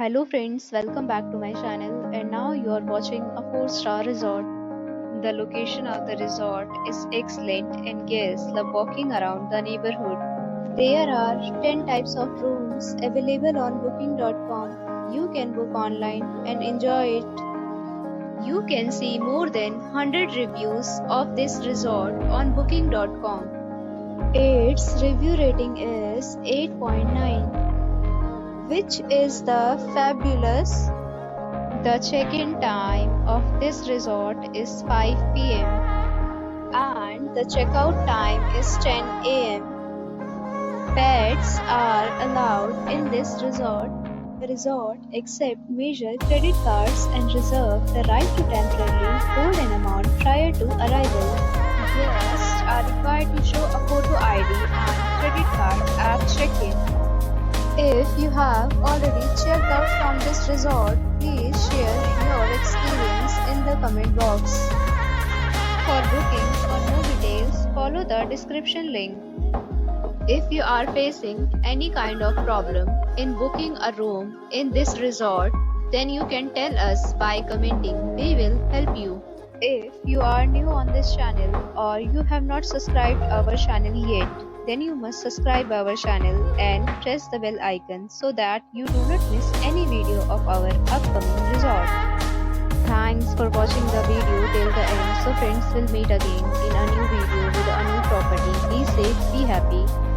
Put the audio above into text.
Hello friends, welcome back to my channel and now you are watching a 4-star resort. The location of the resort is excellent and guests love walking around the neighborhood. There are 10 types of rooms available on booking.com. You can book online and enjoy it. You can see more than 100 reviews of this resort on booking.com. Its review rating is 8.9, which is the fabulous. The check-in time of this resort is 5 p.m. and the checkout time is 10 a.m. Pets are allowed in this resort. The resort accepts major credit cards and reserves the right to temporarily hold an amount prior to arrival. Guests are required to show a photo ID and credit card at check-in. If you have already checked out from this resort, please share your experience in the comment box. For booking or more details, follow the description link. If you are facing any kind of problem in booking a room in this resort, then you can tell us by commenting. We will help you. If you are new on this channel or you have not subscribed our channel yet, then you must subscribe our channel and press the bell icon so that you do not miss any video of our upcoming resort. Thanks for watching the video till the end. So friends, will meet again in a new video with a new property. Be safe, be happy.